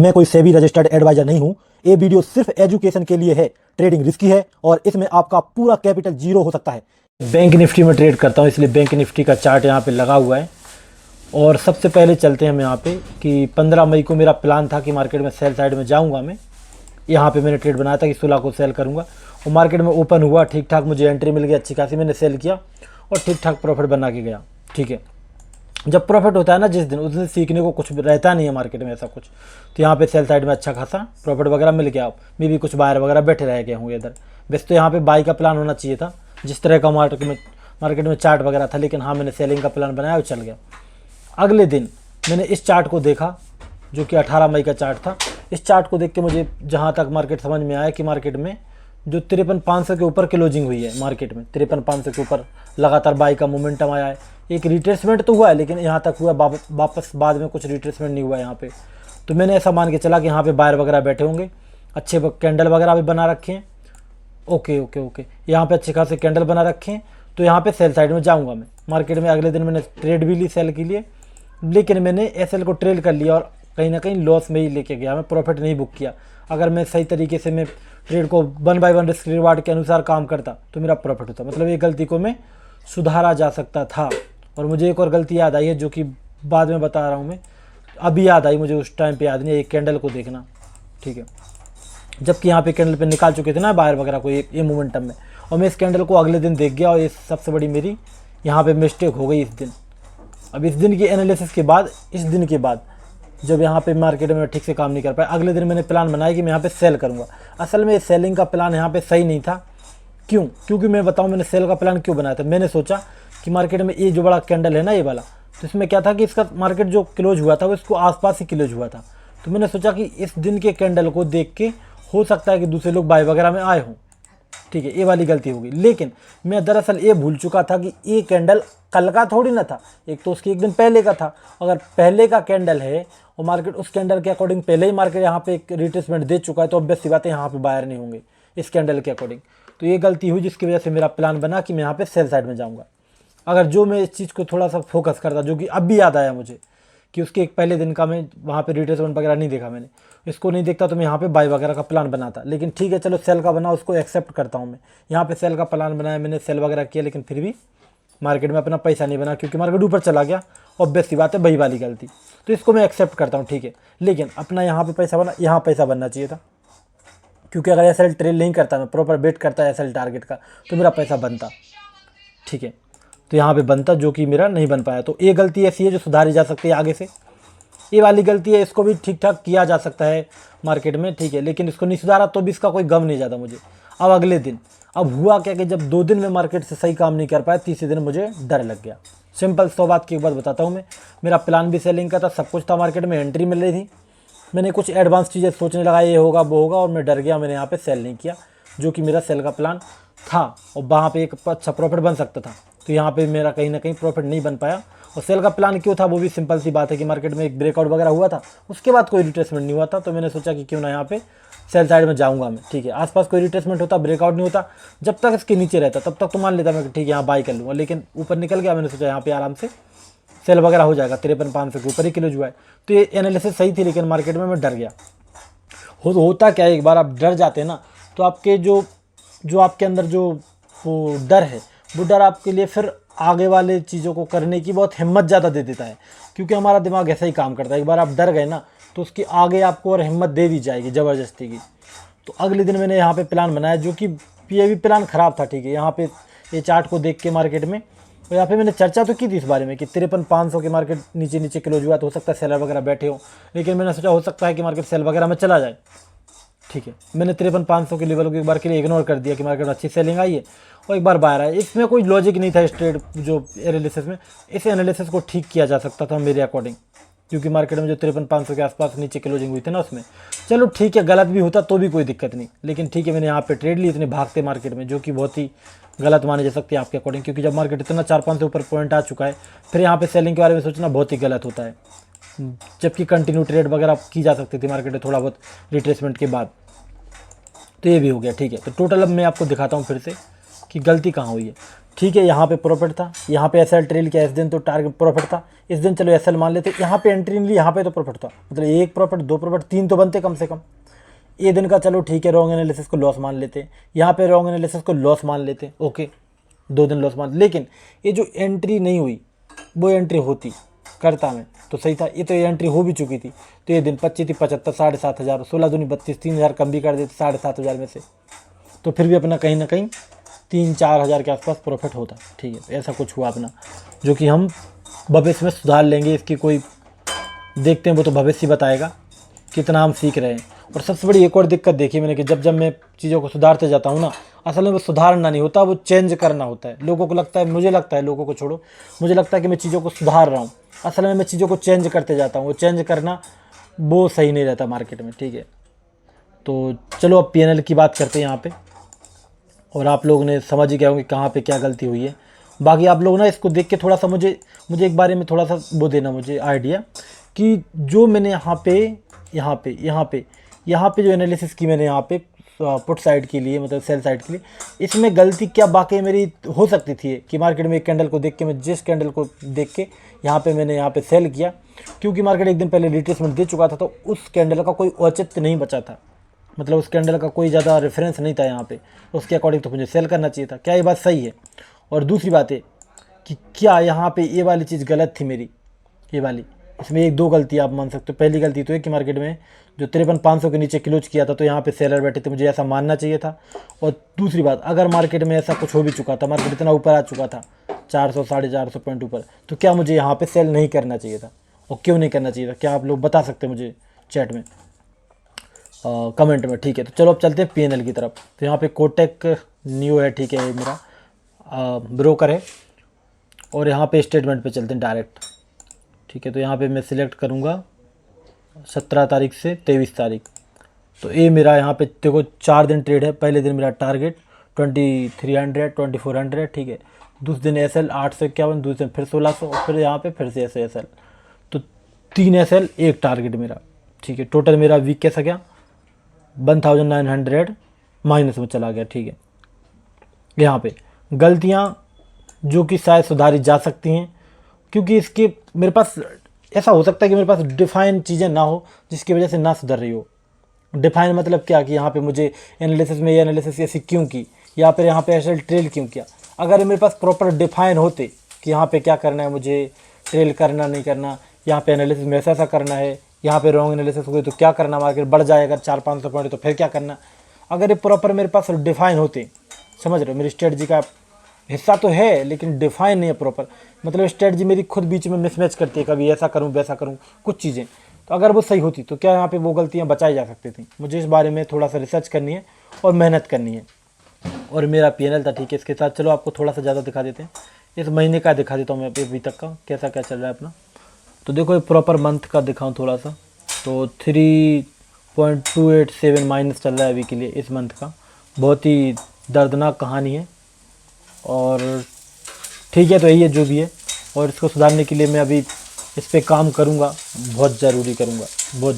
मैं कोई SEBI registered adviser नहीं हूँ। ये वीडियो सिर्फ एजुकेशन के लिए है। ट्रेडिंग रिस्की है और इसमें आपका पूरा कैपिटल जीरो हो सकता है। बैंक निफ्टी में ट्रेड करता हूँ, इसलिए बैंक निफ्टी का चार्ट यहाँ पे लगा हुआ है। और सबसे पहले चलते हैं हम यहाँ पे कि 15 मई को मेरा प्लान था कि मार्केट में सेल साइड में जाऊँगा मैं। यहाँ पे मैंने ट्रेड बनाया था कि 16 को सेल करूँगा और मार्केट में ओपन हुआ ठीक ठाक, मुझे एंट्री मिल गई अच्छी खासी, मैंने सेल किया और ठीक ठाक प्रॉफिट बना के गया। ठीक है, जब प्रॉफिट होता है ना जिस दिन, उस दिन सीखने को कुछ रहता नहीं है मार्केट में ऐसा कुछ। तो यहाँ पे सेल साइड में अच्छा खासा प्रॉफिट वगैरह मिल गया। मे भी कुछ बायर वगैरह बैठे रह गए होंगे इधर। वैसे तो यहाँ पे बाई का प्लान होना चाहिए था जिस तरह का मार्केट में चार्ट वगैरह था, लेकिन हाँ मैंने सेलिंग का प्लान बनाया और चल गया। अगले दिन मैंने इस चार्ट को देखा जो कि 18 मई का चार्ट था। इस चार्ट को देख के मुझे जहाँ तक मार्केट समझ में आया कि मार्केट में जो 53,500 के ऊपर क्लोजिंग हुई है, मार्केट में 53,500 के ऊपर लगातार बाई का मोमेंटम आया है। एक रिट्रेसमेंट तो हुआ है लेकिन यहाँ तक हुआ, वापस बाद में कुछ रिट्रेसमेंट नहीं हुआ यहाँ पे। तो मैंने ऐसा मान के चला कि यहाँ पे बायर वगैरह बैठे होंगे, अच्छे कैंडल वगैरह भी बना रखे हैं। ओके, यहाँ पे अच्छे खासे कैंडल बना रखे हैं, तो यहाँ पे सेल साइड में जाऊँगा मैं। मार्केट में अगले दिन मैंने ट्रेड भी ली सेल के लिए, लेकिन मैंने एसएल को ट्रेल कर लिया और कहीं ना कहीं लॉस में ही लेके गया, मैं प्रॉफिट नहीं बुक किया। अगर मैं सही तरीके से मैं ट्रेड को 1 बाय 1 रिस्क रिवार्ड के अनुसार काम करता तो मेरा प्रॉफिट होता। मतलब ये गलती को मैं सुधारा जा सकता था। और मुझे एक और गलती याद आई है जो कि बाद में बता रहा हूँ मैं, अभी याद आई मुझे, उस टाइम पे याद नहीं है। एक कैंडल को देखना, ठीक है, जबकि यहाँ पे कैंडल पे निकाल चुके थे ना बायर वगैरह को ये मोमेंटम में, और मैं इस कैंडल को अगले दिन देख गया और ये सबसे बड़ी मेरी यहाँ पे मिस्टेक हो गई इस दिन। अब इस दिन की एनालिसिस के बाद, इस दिन के बाद जब यहाँ पे मार्केट में ठीक से काम नहीं कर पाया, अगले दिन मैंने प्लान बनाया कि मैं यहाँ पे सेल करूँगा। असल में सेलिंग का प्लान यहाँ पे सही नहीं था। क्यों? क्योंकि मैं बताऊँ मैंने सेल का प्लान क्यों बनाया था। मैंने सोचा कि मार्केट में ये जो बड़ा कैंडल है ना, ये वाला, तो इसमें क्या था कि इसका मार्केट जो क्लोज हुआ था वो इसको आसपास ही क्लोज हुआ था। तो मैंने सोचा कि इस दिन के कैंडल को देख के हो सकता है कि दूसरे लोग बाय वगैरह में आए हों। ठीक है, ये वाली गलती होगी। लेकिन मैं दरअसल ये भूल चुका था कि ये कैंडल कल का थोड़ी ना था, एक तो उसके एक दिन पहले का था। अगर पहले का कैंडल है और मार्केट उस कैंडल के अकॉर्डिंग पहले ही मार्केट यहाँ पे एक रिट्रेसमेंट दे चुका है, तो ऑब्वियस सी बात है यहाँ पे बायर नहीं होंगे इस कैंडल के अकॉर्डिंग। तो ये गलती हुई जिसकी वजह से मेरा प्लान बना कि मैं यहाँ पे सेल साइड में जाऊँगा। अगर जो मैं इस चीज़ को थोड़ा सा फोकस करता, जो कि अब भी याद आया मुझे कि उसके एक पहले दिन का मैं वहाँ पे रिट्रेसमेंट वगैरह नहीं देखा, मैंने इसको नहीं देखता तो मैं यहाँ पे बाय वगैरह का प्लान बनाता। लेकिन ठीक है चलो, सेल का बना, उसको एक्सेप्ट करता हूँ मैं। यहाँ पे सेल का प्लान बनाया मैंने, सेल वगैरह किया, लेकिन फिर भी मार्केट में अपना पैसा नहीं बना क्योंकि मार्केट ऊपर चला गया। ऑब्वियस सी बात है, वही वाली गलती, तो इसको मैं एक्सेप्ट करता हूँ, ठीक है। लेकिन अपना यहाँ पे पैसा बना, यहाँ पैसा बनना चाहिए था, क्योंकि अगर एसएल ट्रेल नहीं करता, मैं प्रॉपर बेट करता एसएल टारगेट का, तो मेरा पैसा बनता, ठीक है। तो यहाँ पे बनता, जो कि मेरा नहीं बन पाया। तो ये गलती ऐसी है जो सुधारी जा सकती है आगे से। ये वाली गलती है, इसको भी ठीक ठाक किया जा सकता है मार्केट में, ठीक है, लेकिन इसको नहीं सुधारा तो भी इसका कोई गम नहीं जाता मुझे। अब अगले दिन, अब हुआ क्या कि जब 2 दिन में मार्केट से सही काम नहीं कर पाया, तीसरे दिन मुझे डर लग गया। सिंपल 100 बात की एक बात बताता हूँ मैं, मेरा प्लान भी सेलिंग का था, सब कुछ था, मार्केट में एंट्री मिल रही थी, मैंने कुछ एडवांस चीज़ें सोचने लगा ये होगा वो होगा, और मैं डर गया, मैंने यहाँ पे सेल नहीं किया जो कि मेरा सेल का प्लान था और वहाँ पे एक अच्छा प्रॉफिट बन सकता था। तो यहाँ पे मेरा कहीं ना कहीं प्रॉफिट नहीं बन पाया। और सेल का प्लान क्यों था, वो भी सिंपल सी बात है कि मार्केट में एक ब्रेकआउट वगैरह हुआ था, उसके बाद कोई रिट्रेसमेंट नहीं हुआ था, तो मैंने सोचा कि क्यों ना यहाँ पे सेल साइड में जाऊँगा मैं, ठीक है। आसपास कोई रिट्रेसमेंट होता, ब्रेकआउट नहीं होता, जब तक इसके नीचे रहता तब तक तो मान लेता मैं कि ठीक है यहाँ बाई कर लूँगा, लेकिन ऊपर निकल गया, मैंने सोचा यहाँ पे आराम से सेल वगैरह हो जाएगा। 53,500 के ऊपर ही क्लोज हुआ है, तो ये एनालिसिस सही थी, लेकिन मार्केट में मैं डर गया। होता क्या है, एक बार आप डर जाते हैं ना, तो आपके जो आपके अंदर जो वो डर है, वो डर आपके लिए फिर आगे वाले चीज़ों को करने की बहुत हिम्मत ज़्यादा दे देता है, क्योंकि हमारा दिमाग ऐसा ही काम करता है। एक बार आप डर गए ना, तो उसकी आगे आपको और हिम्मत दे दी जाएगी ज़बरदस्ती की। तो अगले दिन मैंने यहाँ पे प्लान बनाया, जो कि ये भी प्लान ख़राब था, ठीक है। यहाँ पे ये चार्ट को देख के मार्केट में, और यहाँ पे मैंने चर्चा तो की थी इस बारे में कि 53,500 के मार्केट नीचे क्लोज हुआ, तो हो सकता है सेलर वगैरह बैठे हो, लेकिन मैंने सोचा हो सकता है कि मार्केट सेल वगैरह में चला जाए, ठीक है। मैंने 53,500 के लेवल को एक बार के लिए इग्नोर कर दिया कि मार्केट अच्छी सेलिंग आई है और एक बार बाहर आया। इसमें कोई लॉजिक नहीं था इस ट्रेड जो एनालिसिस में। इस एनालिसिस को ठीक किया जा सकता था मेरे अकॉर्डिंग, क्योंकि मार्केट में जो 53,500 के आसपास नीचे क्लोजिंग हुई थी ना, उसमें चलो ठीक है, गलत भी होता तो भी कोई दिक्कत नहीं, लेकिन ठीक है मैंने यहाँ पे ट्रेड ली इतने भागते मार्केट में, जो कि बहुत ही गलत माने जा सकती है आपके अकॉर्डिंग, क्योंकि जब मार्केट इतना 4-5 से ऊपर पॉइंट आ चुका है, फिर यहाँ पे सेलिंग के बारे में सोचना बहुत ही गलत होता है, जबकि कंटिन्यू ट्रेड वगैरह की जा सकती थी मार्केट में थोड़ा बहुत रिट्रेसमेंट के बाद। तो ये भी हो गया, ठीक है। तो टोटल अब मैं आपको दिखाता हूँ फिर से कि गलती कहाँ हुई है। ठीक है, यहाँ पे प्रॉफिट था, यहाँ पे एसएल ट्रेल किया, इस दिन तो टारगेट प्रॉफिट था, इस दिन चलो एसएल मान लेते, यहाँ पे एंट्री नहीं ली, यहाँ पे तो प्रॉफिट था, मतलब एक प्रॉफिट, दो प्रॉफिट, तीन तो बनते कम से कम। ये दिन का चलो ठीक है, रॉन्ग एनालिसिस को लॉस मान लेते, यहाँ पे रॉन्ग एनालिसिस को लॉस मान लेते, ओके 2 दिन लॉस मान। लेकिन ये जो एंट्री नहीं हुई, वो एंट्री होती करता मैं तो सही था। ये तो ये एंट्री हो भी चुकी थी, तो ये दिन 25 थी 75, 7,500, 16 दूनी 32, 3,000 कम भी कर देते 7,500 में से, तो फिर भी अपना कहीं ना कहीं 3-4 हज़ार के आसपास प्रॉफिट होता। ठीक है, तो ऐसा कुछ हुआ अपना, जो कि हम भविष्य में सुधार लेंगे। इसकी कोई देखते हैं, वो तो भविष्य बताएगा कितना हम सीख रहे हैं। और सबसे बड़ी एक और दिक्कत देखी मैंने कि जब मैं चीज़ों को सुधारते जाता हूँ ना, असल में वो सुधारना नहीं होता, वो चेंज करना होता है। लोगों को लगता है, मुझे लगता है, लोगों को छोड़ो, मुझे लगता है कि मैं चीज़ों को सुधार रहा हूँ, असल में मैं चीज़ों को चेंज करते जाता हूँ। वो चेंज करना वो सही नहीं रहता मार्केट में। ठीक है, तो चलो अब पीएनएल की बात करते हैं यहाँ पे, और आप लोग ने समझ ही गए होंगे कहाँ पे क्या गलती हुई है। बाकी आप लोग ना इसको देख के थोड़ा सा मुझे एक बारे में थोड़ा सा वो देना मुझे आइडिया, कि जो मैंने यहाँ पे जो एनालिसिस की मैंने यहाँ पे पुट साइड के लिए, मतलब सेल साइड के लिए, इसमें गलती क्या वाकई मेरी हो सकती थी कि मार्केट में एक कैंडल को देख के, मैं जिस कैंडल को देख के मैंने यहाँ पे सेल किया, क्योंकि मार्केट एक दिन पहले रिट्रेसमेंट दे चुका था, तो उस कैंडल का कोई औचित्य नहीं बचा था, मतलब उस कैंडल का कोई ज़्यादा रेफरेंस नहीं था यहाँ पे, उसके अकॉर्डिंग तो मुझे सेल करना चाहिए था। क्या ये बात सही है? और दूसरी बात है कि क्या यहाँ पे ये वाली चीज़ गलत थी मेरी, ये वाली, इसमें 1-2 गलती आप मान सकते हो। पहली गलती तो है कि मार्केट में जो 53,500 के नीचे क्लोज किया था, तो यहाँ पे सेलर बैठे थे, मुझे ऐसा मानना चाहिए था। और दूसरी बात, अगर मार्केट में ऐसा कुछ हो भी चुका था, मार्केट इतना ऊपर आ चुका था 400 450 पॉइंट ऊपर, तो क्या मुझे यहाँ पे सेल नहीं करना चाहिए था? और क्यों नहीं करना चाहिए था, क्या आप लोग बता सकते हैं मुझे चैट में, कमेंट में? ठीक है, तो चलो अब चलते हैं पीएनएल की तरफ। तो यहाँ पे कोटक न्यू है, ठीक है, ये मेरा ब्रोकर है, और यहाँ पे स्टेटमेंट पे चलते हैं डायरेक्ट। ठीक है, तो यहाँ पे मैं सिलेक्ट करूँगा 17 तारीख से 23 तारीख। तो ये मेरा यहाँ पे देखो 4 दिन ट्रेड है। पहले दिन मेरा टारगेट 2300 2400, ठीक है। दूसरे दिन एसएल 851, दूसरे दिन फिर 1600, और फिर यहाँ पे फिर से ऐसे एसएल, तो 3 एसएल 1 टारगेट मेरा। ठीक है, टोटल मेरा वीक कैसा गया, 1900 माइनस में चला गया। ठीक है, यहाँ पे गलतियाँ जो कि शायद सुधारी जा सकती हैं, क्योंकि इसके मेरे पास ऐसा हो सकता है कि मेरे पास डिफाइन चीज़ें ना हो, जिसकी वजह से ना सुधर रही हो। डिफाइन मतलब क्या, कि यहाँ पे मुझे एनालिसिस में ये एनालिसिस ऐसी क्यों की, या फिर यहाँ पे ऐसे ट्रेल क्यों किया। अगर मेरे पास प्रॉपर डिफाइन होते कि यहाँ पे क्या करना है, मुझे ट्रेल करना नहीं करना, यहाँ पे एनालिसिस में ऐसा करना है, यहाँ पे रॉन्ग एनालिसिस हुई तो क्या करना, मार्केट बढ़ जाए अगर 400-500 पॉइंट तो फिर क्या करना, अगर ये प्रॉपर मेरे पास डिफाइन होते, समझ रहे हो, मेरी स्ट्रेटजी का हिस्सा तो है लेकिन डिफाइन नहीं है प्रॉपर, मतलब स्ट्रेटजी मेरी खुद बीच में मिसमैच करती है, कभी ऐसा करूं वैसा करूं कुछ चीज़ें, तो अगर वो सही होती तो क्या यहाँ पे वो गलतियाँ बचाई जा सकती थी। मुझे इस बारे में थोड़ा सा रिसर्च करनी है और मेहनत करनी है। और मेरा पीएनएल था, ठीक है, इसके साथ चलो आपको थोड़ा सा ज़्यादा दिखा देते हैं, इस महीने का दिखा देता हूँ मैं अभी तक का कैसा क्या चल रहा है अपना। तो देखो ये प्रॉपर मंथ का दिखाऊँ थोड़ा सा, तो 3.287 माइनस चल रहा है अभी के लिए इस मंथ का। बहुत ही दर्दनाक कहानी है, और ठीक है, तो यही है जो भी है, और इसको सुधारने के लिए मैं अभी इस पर काम करूँगा, बहुत ज़रूरी करूँगा, बहुत